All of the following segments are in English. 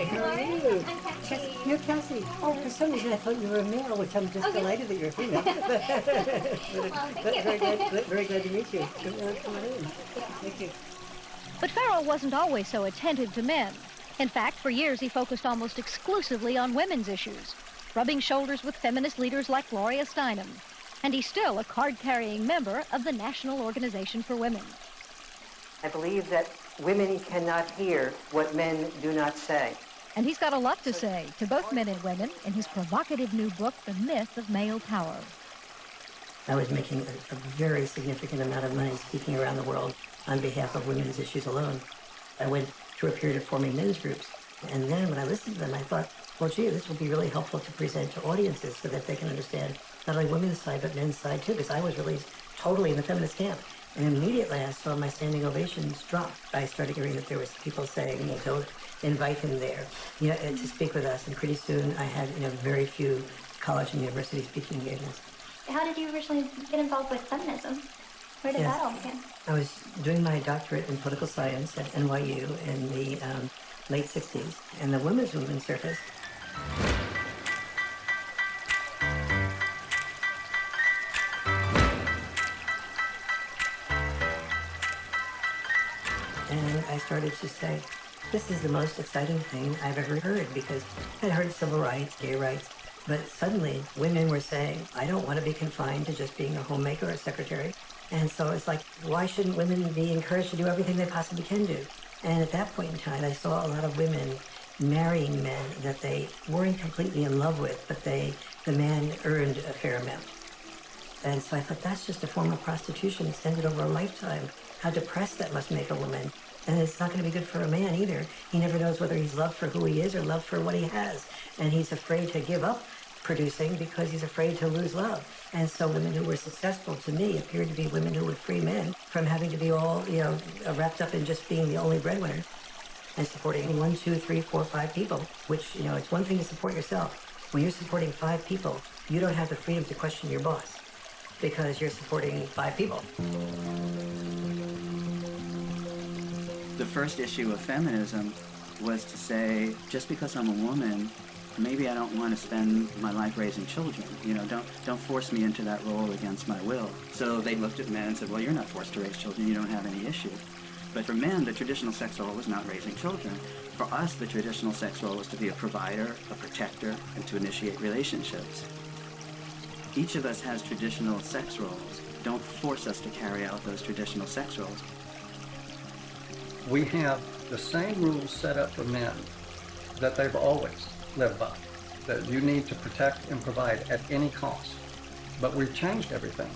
How are you? You're Cassie. Oh, for some reason I thought you were a male, which I'm just delighted that you're a female. Very glad to meet you. Come on in. Thank you. But Farrell wasn't always so attentive to men. In fact, for years he focused almost exclusively on women's issues, rubbing shoulders with feminist leaders like Gloria Steinem. And he's still a card-carrying member of the National Organization for Women. I believe that women cannot hear what men do not say. And he's got a lot to say to both men and women in his provocative new book, The Myth of Male Power. I was making a very significant amount of money speaking around the world on behalf of women's issues alone. I went through a period of forming men's groups. And then when I listened to them, I thought, well, gee, this will be really helpful to present to audiences so that they can understand not only women's side, but men's side too, because I was really totally in the feminist camp. And immediately I saw my standing ovations drop. I started hearing that there was people saying, to invite him there, to speak with us. And pretty soon I had, very few college and university speaking engagements. How did you originally get involved with feminism? Where did that all begin? I was doing my doctorate in political science at NYU in the late 60s, and the women's movement surfaced. And I started to say, this is the most exciting thing I've ever heard, because I'd heard civil rights, gay rights, but suddenly women were saying, I don't want to be confined to just being a homemaker or a secretary. And so it's like, why shouldn't women be encouraged to do everything they possibly can do? And at that point in time, I saw a lot of women marrying men that they weren't completely in love with, but the man earned a fair amount. And so I thought, that's just a form of prostitution extended over a lifetime. How depressed that must make a woman. And it's not going to be good for a man either. He never knows whether he's loved for who he is or loved for what he has. And he's afraid to give up producing because he's afraid to lose love. And so women who were successful to me appeared to be women who would free men from having to be all, wrapped up in just being the only breadwinner and supporting 1, 2, 3, 4, 5 people, which, it's one thing to support yourself. When you're supporting 5 people, you don't have the freedom to question your boss because you're supporting 5 people. The first issue of feminism was to say, just because I'm a woman, maybe I don't want to spend my life raising children. Don't force me into that role against my will. So they looked at men and said, well, you're not forced to raise children. You don't have any issue. But for men, the traditional sex role was not raising children. For us, the traditional sex role was to be a provider, a protector, and to initiate relationships. Each of us has traditional sex roles. Don't force us to carry out those traditional sex roles. We have the same rules set up for men that they've always lived by, that you need to protect and provide at any cost. But we've changed everything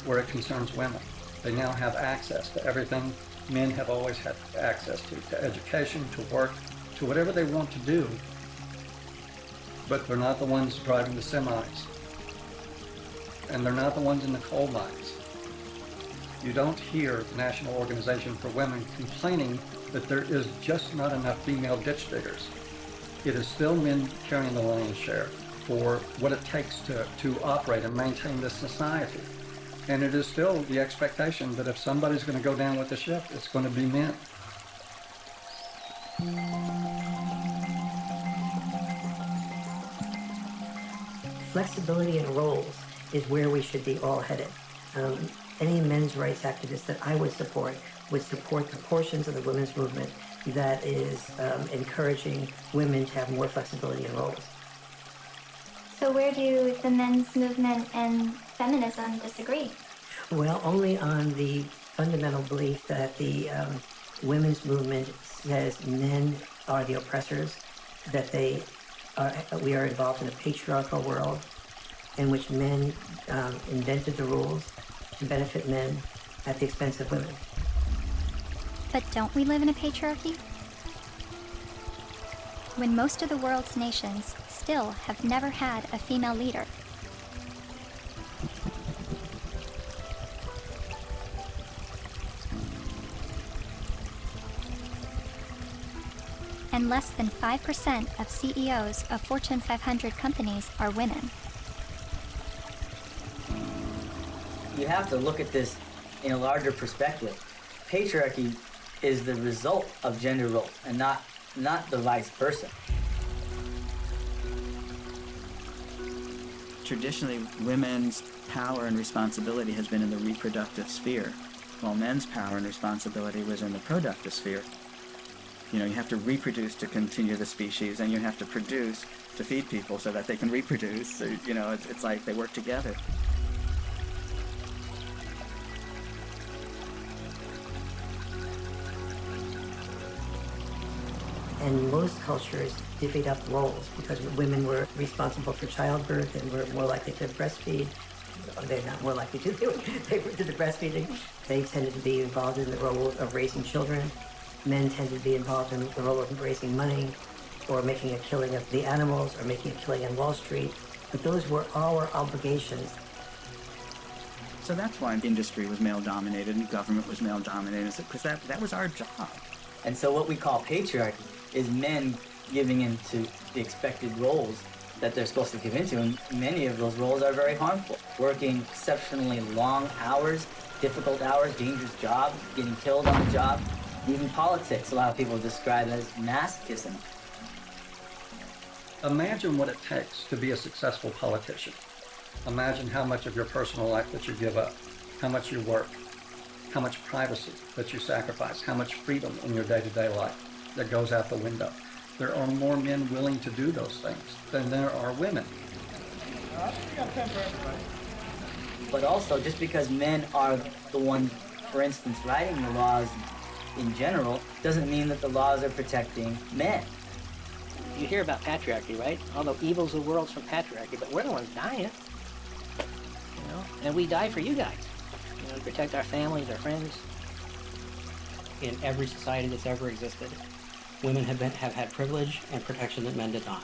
where it concerns women. They now have access to everything men have always had access to education, to work, to whatever they want to do, but they're not the ones driving the semis, and they're not the ones in the coal mines. You don't hear the National Organization for Women complaining that there is just not enough female ditch diggers. It is still men carrying the lion's share for what it takes to operate and maintain this society. And it is still the expectation that if somebody's going to go down with the ship, it's going to be men. Flexibility in roles is where we should be all headed. Any men's rights activist that I would support the portions of the women's movement that is encouraging women to have more flexibility in roles. So where do the men's movement and feminism disagree? Well, only on the fundamental belief that the women's movement says men are the oppressors, that we are involved in a patriarchal world in which men invented the rules to benefit men at the expense of women. But don't we live in a patriarchy? When most of the world's nations still have never had a female leader. And less than 5% of CEOs of Fortune 500 companies are women. You have to look at this in a larger perspective. Patriarchy is the result of gender roles and not not the vice versa. Traditionally, women's power and responsibility has been in the reproductive sphere, while men's power and responsibility was in the productive sphere. You know, you have to reproduce to continue the species, and you have to produce to feed people so that they can reproduce. So, you know, it's like they work together. And most cultures divvied up roles because women were responsible for childbirth and were more likely to breastfeed. They're not more likely to. They did the breastfeeding. They tended to be involved in the role of raising children. Men tended to be involved in the role of raising money or making a killing of the animals or making a killing on Wall Street. But those were our obligations. So that's why industry was male-dominated and government was male-dominated, because that was our job. And so what we call patriarchy is men giving into the expected roles that they're supposed to give into, and many of those roles are very harmful. Working exceptionally long hours, difficult hours, dangerous jobs, getting killed on the job. Even politics, a lot of people describe as masochism. Imagine what it takes to be a successful politician. Imagine how much of your personal life that you give up, how much you work, how much privacy that you sacrifice, how much freedom in your day-to-day life that goes out the window. There are more men willing to do those things than there are women. But also, just because men are the ones, for instance, writing the laws in general, doesn't mean that the laws are protecting men. You hear about patriarchy, right? All the evils of the world's from patriarchy, but we're the ones dying. You know, and we die for you guys. You know, to protect our families, our friends. In every society that's ever existed, women have had privilege and protection that men did not.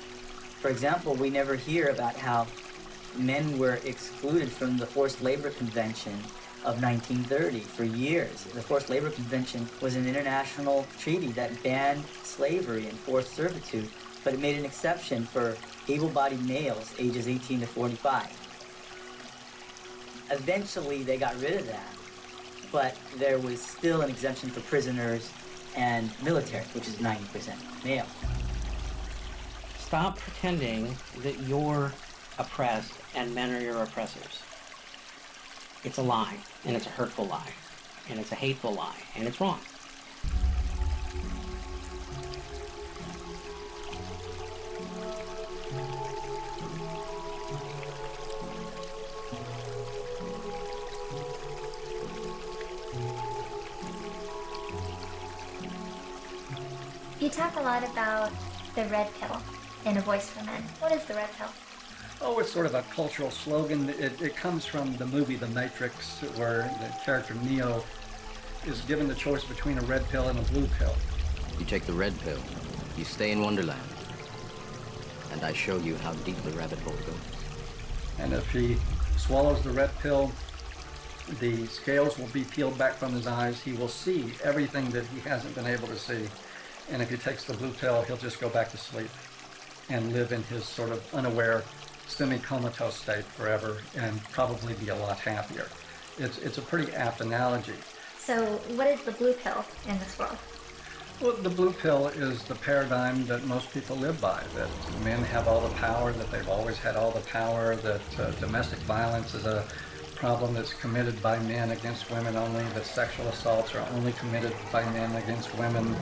For example, we never hear about how men were excluded from the Forced Labor Convention of 1930 for years. The Forced Labor Convention was an international treaty that banned slavery and forced servitude, but it made an exception for able-bodied males ages 18 to 45. Eventually, they got rid of that, but there was still an exemption for prisoners and military, which is 90% male. Stop pretending that you're oppressed and men are your oppressors. It's a lie, and it's a hurtful lie, and it's a hateful lie, and it's wrong. You talk a lot about the red pill in A Voice for Men. What is the red pill? Oh, it's sort of a cultural slogan. It comes from the movie The Matrix, where the character Neo is given the choice between a red pill and a blue pill. You take the red pill, you stay in Wonderland, and I show you how deep the rabbit hole goes. And if he swallows the red pill, the scales will be peeled back from his eyes. He will see everything that he hasn't been able to see. And if he takes the blue pill, he'll just go back to sleep and live in his sort of unaware, semi-comatose state forever and probably be a lot happier. It's a pretty apt analogy. So what is the blue pill in this world? Well, the blue pill is the paradigm that most people live by, that men have all the power, that they've always had all the power, that domestic violence is a problem that's committed by men against women only, that sexual assaults are only committed by men against women,